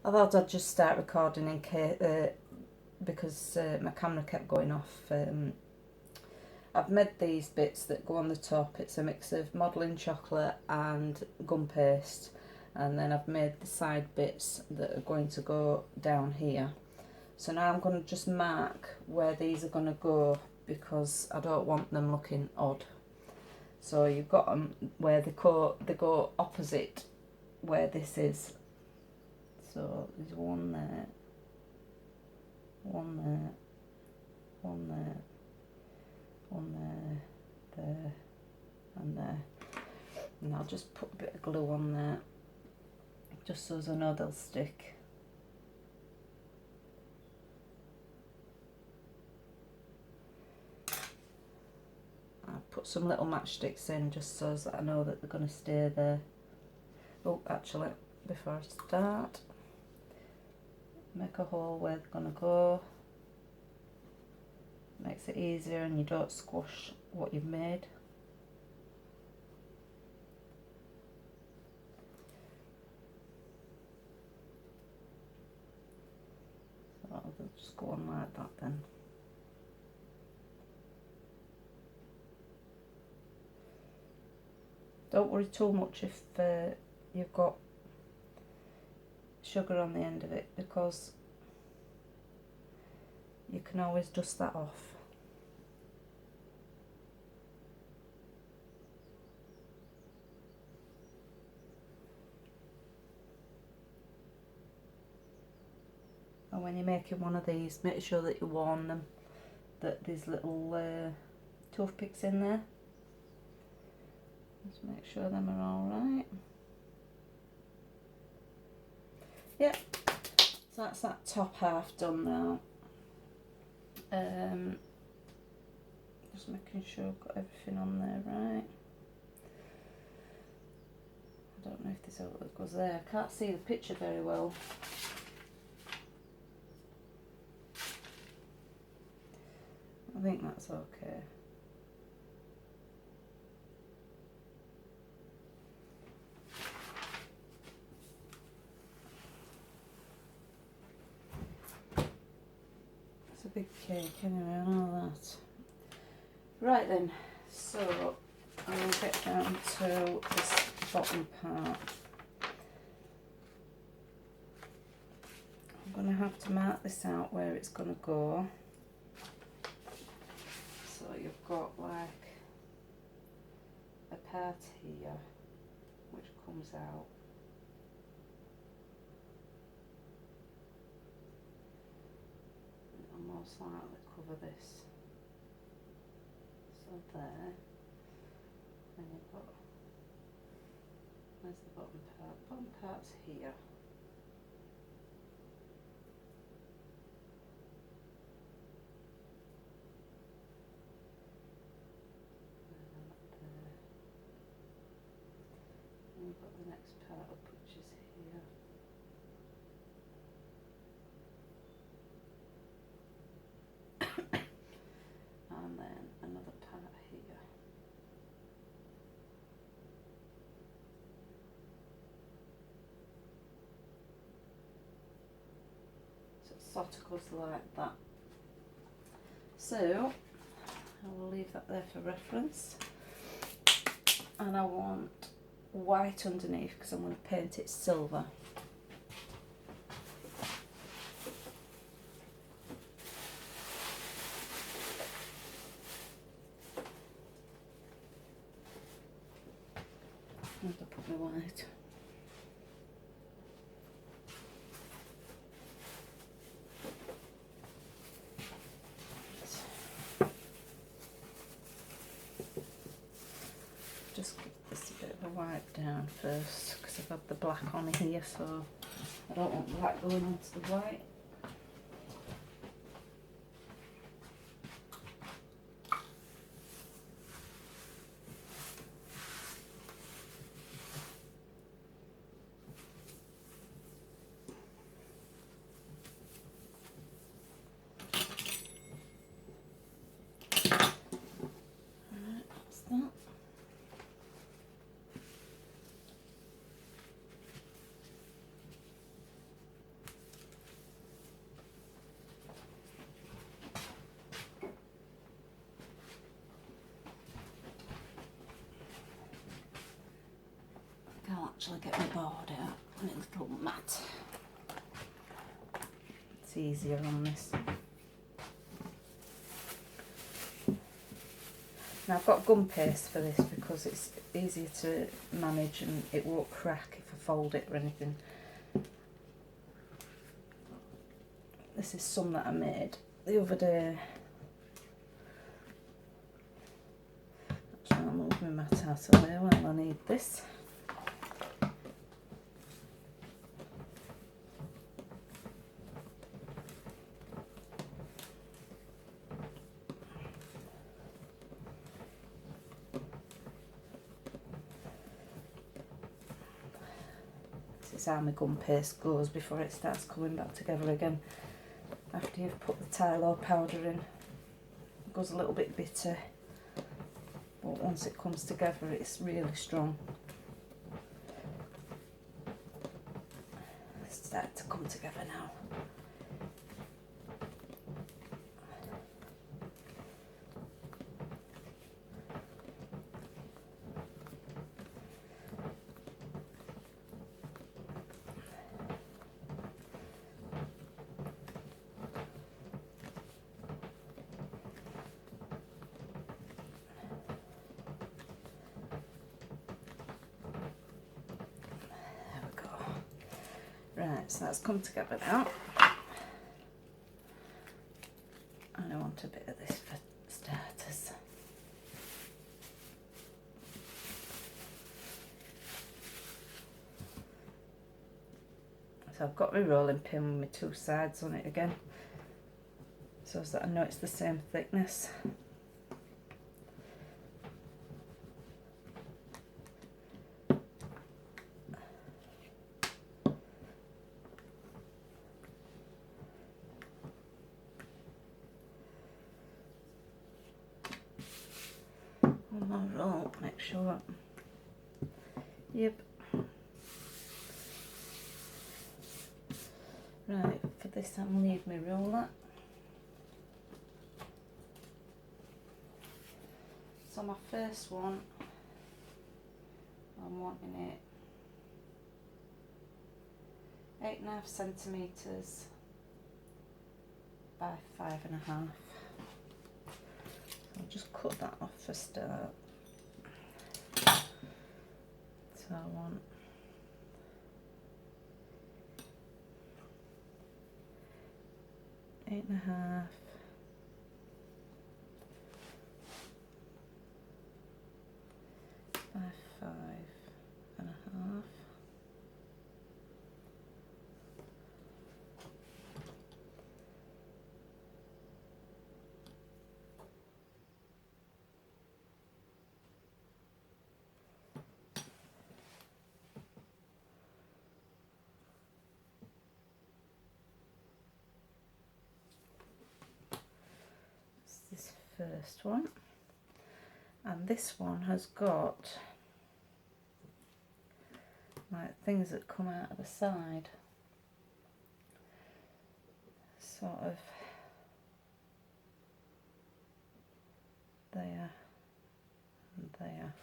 I thought I'd just start recording in case, because my camera kept going off. I've made these bits that go on the top. It's a mix of modelling chocolate and gum paste, and then I've made the side bits that are going to go down here. So now I'm going to just mark where these are going to go because I don't want them looking odd. So you've got them where they go opposite where this is. So there's one there, one there, one there, one there, there, and there. And I'll just put a bit of glue on there, just so as I know they'll stick. I'll put some little matchsticks in just so as I know that they're going to stay there. Oh, actually, before I start, make a hole where they're going to go. Makes it easier and you don't squash what you've made. So I'll just go on like that then. Don't worry too much if you've got sugar on the end of it, because you can always dust that off. And when you're making one of these, make sure that you warn them that there's little toothpicks in there. Just make sure them are all right. Yep, so that's that top half done now. Just making sure I've got everything on there right. I don't know if this outlet goes there. I can't see the picture very well. I think that's okay. It's a big cake anyway, I know that. Right then, so I'm going to get down to this bottom part. I'm going to have to mark this out where it's going to go. So you've got like a part here which comes out. I'll most likely cover this. So there, and you've got, where's the bottom part? Bottom part's here. And you've got the next part up, which is here. And then another part here. So it sort of goes like that. So I will leave that there for reference. And I want white underneath because I'm going to paint it silver. I have to put my white. Just give this a bit of a wipe down first because I've had the black on here, so I don't want black going onto the white. actually get my board out, my little mat. It's easier on this. Now I've got gum paste for this because it's easier to manage and it won't crack if I fold it or anything. This is some that I made the other day. Actually, I'll move my mat out of the way while I need this. This is how my gum paste goes before it starts coming back together again. After you've put the Tylo powder in, it goes a little bit bitter, but once it comes together it's really strong. It's starting to come together now. Right, so that's come together now. And I want a bit of this for starters. So I've got my rolling pin with my two sides on it again, so that I know it's the same thickness. Roll, make sure. Yep. Right, for this I'll need my roller. So my first one, I'm wanting it 8.5 centimetres by 5.5. So I'll just cut that off for start. So I want 8.5 by 5.5. This first one, and this one has got like things that come out of the side, sort of there and there.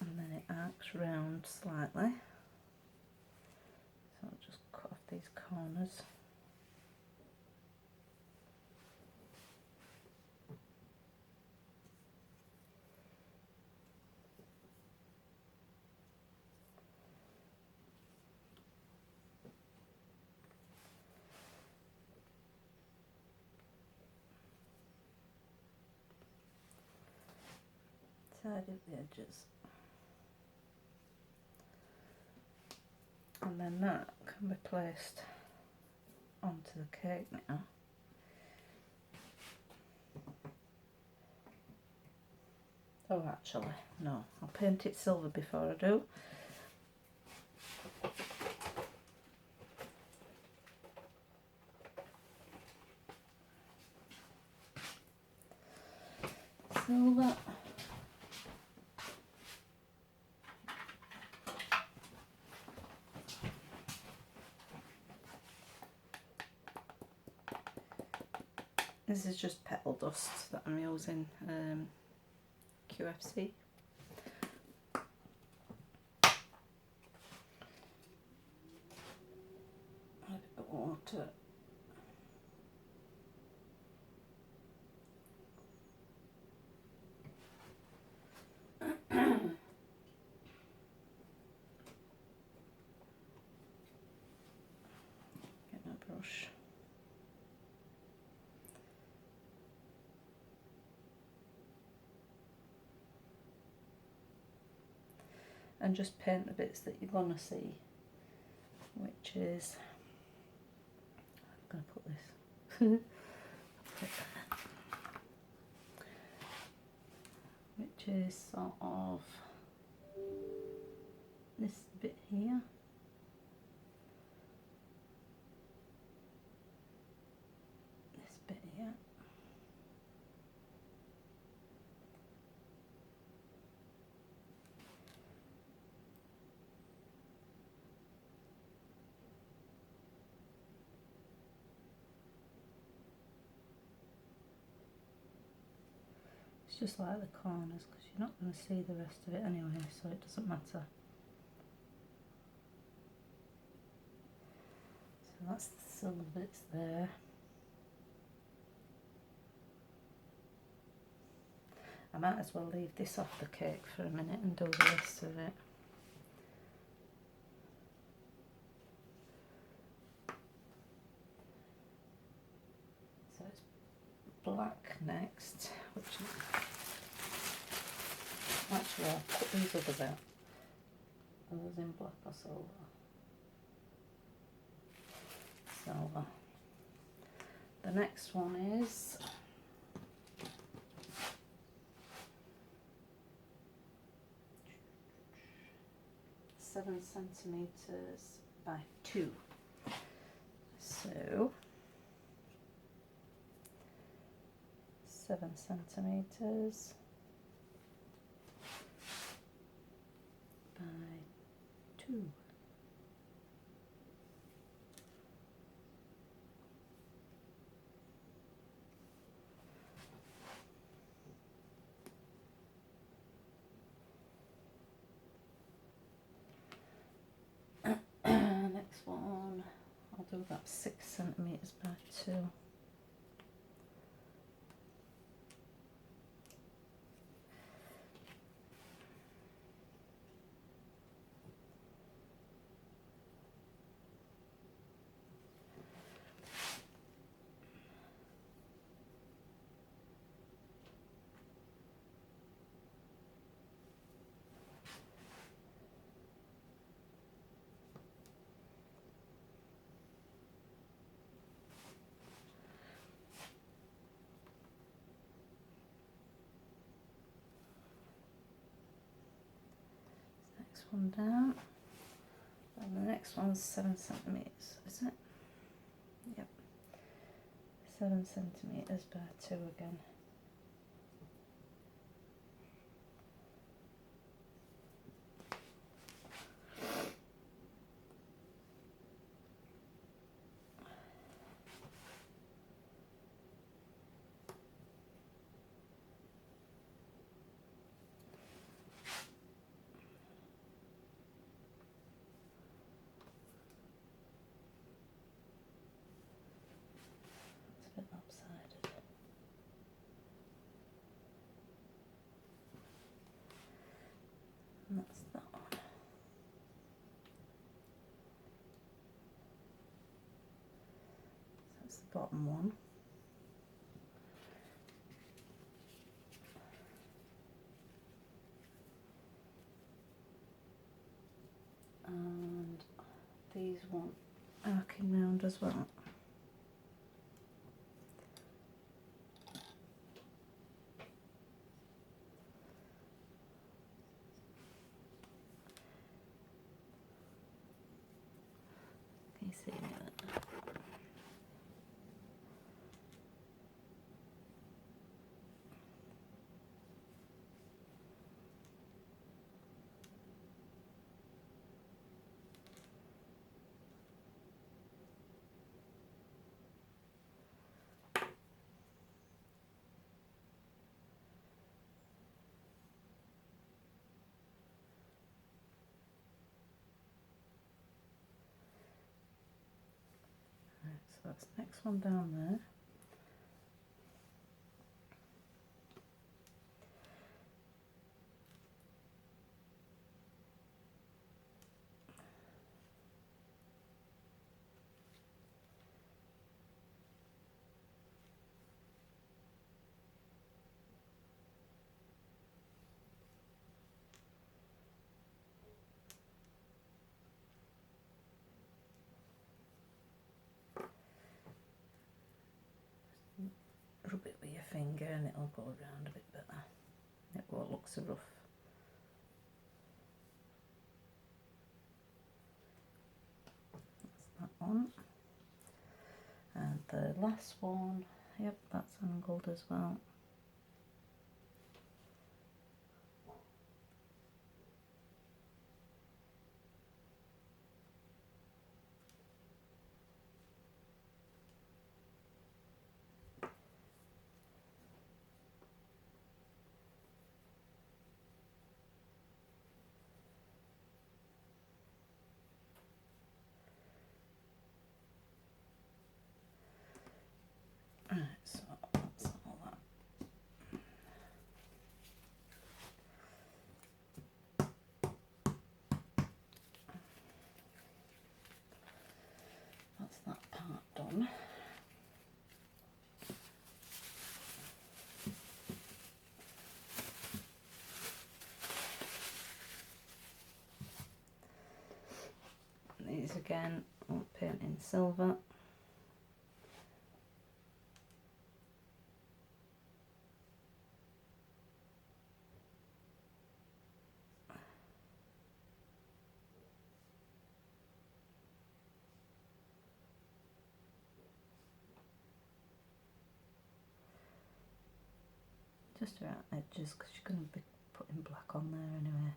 And then it arcs round slightly, so I'll just cut off these corners. Tidy up the edges. And then that can be placed onto the cake now. Oh, actually, no, I'll paint it silver before I do. over. This is just petal dust that I'm using, QFC. A bit of water. Get a brush. And just paint the bits that you're gonna see, which is, I'm gonna put this, which is sort of this bit here, this bit here, it's just like the corners because you're not going to see the rest of it anyway, so it doesn't matter. So that's the silver bits there. I might as well leave this off the cake for a minute and do the rest of it. So it's black next, which actually I'll put these others out. Are those in black or silver? Silver. The next one is 7 centimetres by 2. So 7 centimetres by 2. Next one, I'll do about 6 centimetres by 2. One down, and the next one's 7 centimetres, is it? Yep, 7 centimetres by 2 again. And that's that one. That's the bottom one. And these want arcing round as well. Can you see that? that's the next one down there. Rub it with your finger and it'll go around a bit better. It won't look so rough. That's that one. And the last one, yep, that's angled as well. Right, so that's all that. That's that part done. These again, I'll paint in silver. Just around edges because you're going to be putting black on there anyway.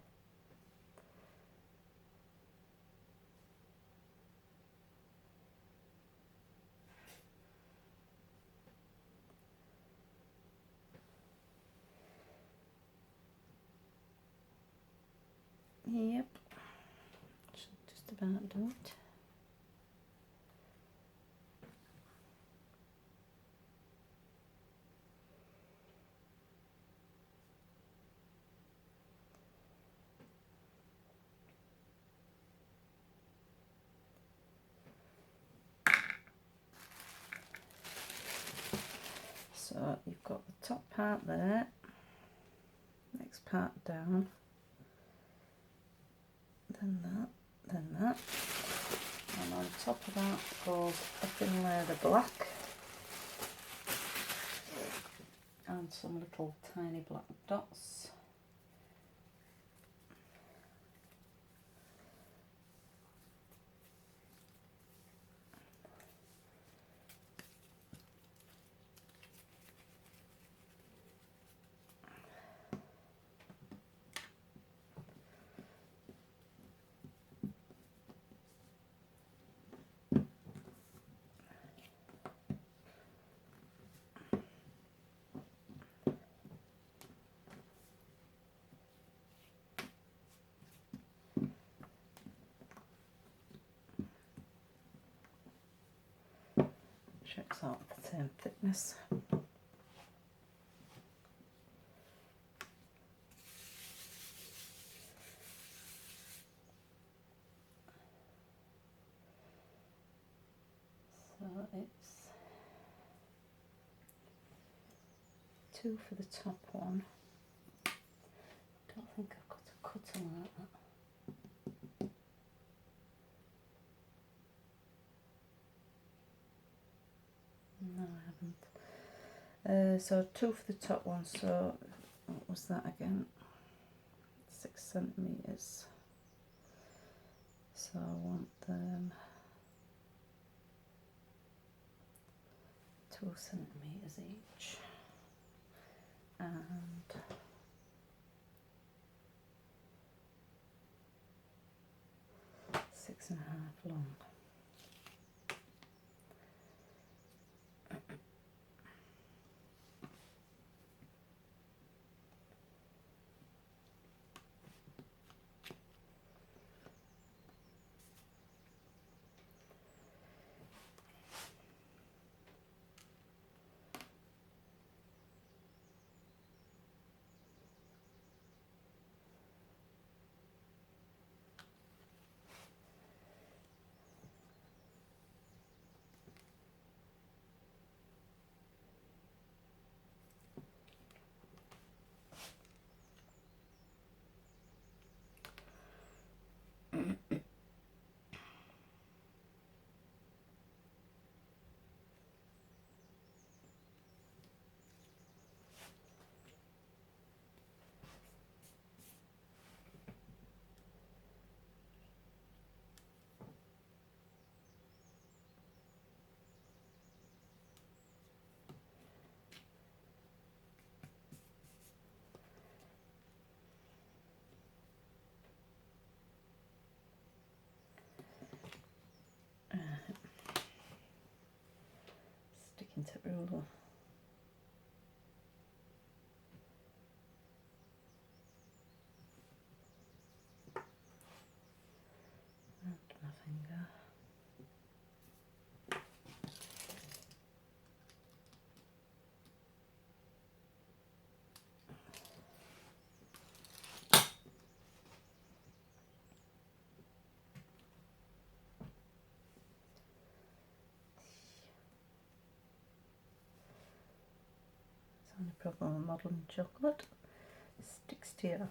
Yep, should just about do it. So you've got the top part there, next part down, then that, and on top of that goes a thin layer of black and some little tiny black dots. Checks out the same thickness. So it's 2 for the top one. Don't think I've got a cutter like that. No, I haven't. So 2 for the top one, so what was that again? 6 centimetres. So I want them 2 centimetres each. And six and a half long. into ruler. And my finger. It's only problem with modelling chocolate. It sticks to you.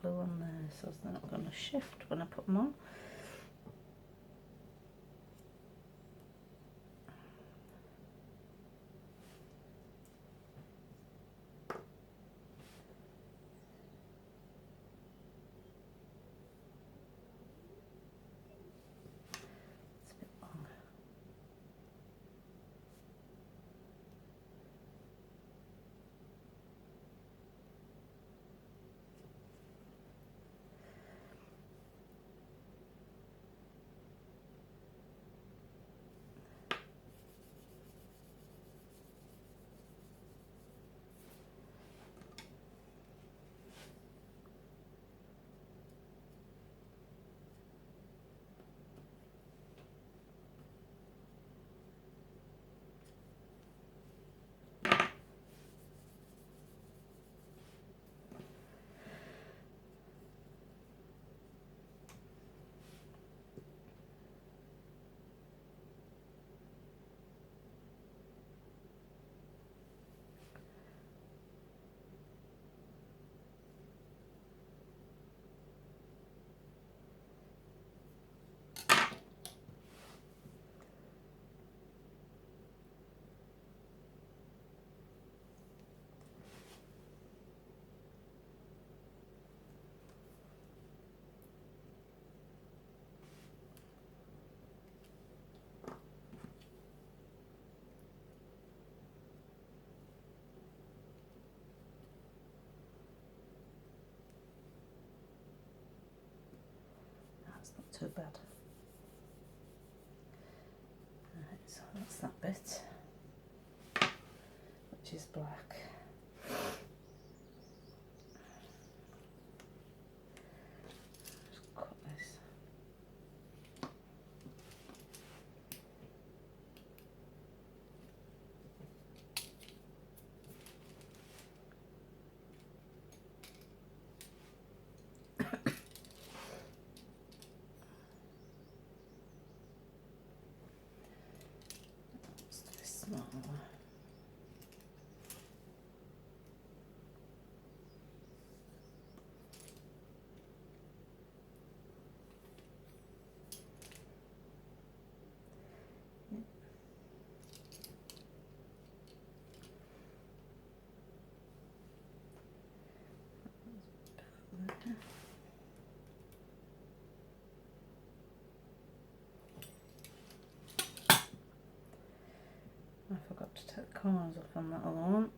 Glue on there so they're not going to shift when I put them on. It's a bit long. That's not too bad. Right, so that's that bit, which is black. Just cut this. Let's do this smaller. I forgot to take the corners off on that other one.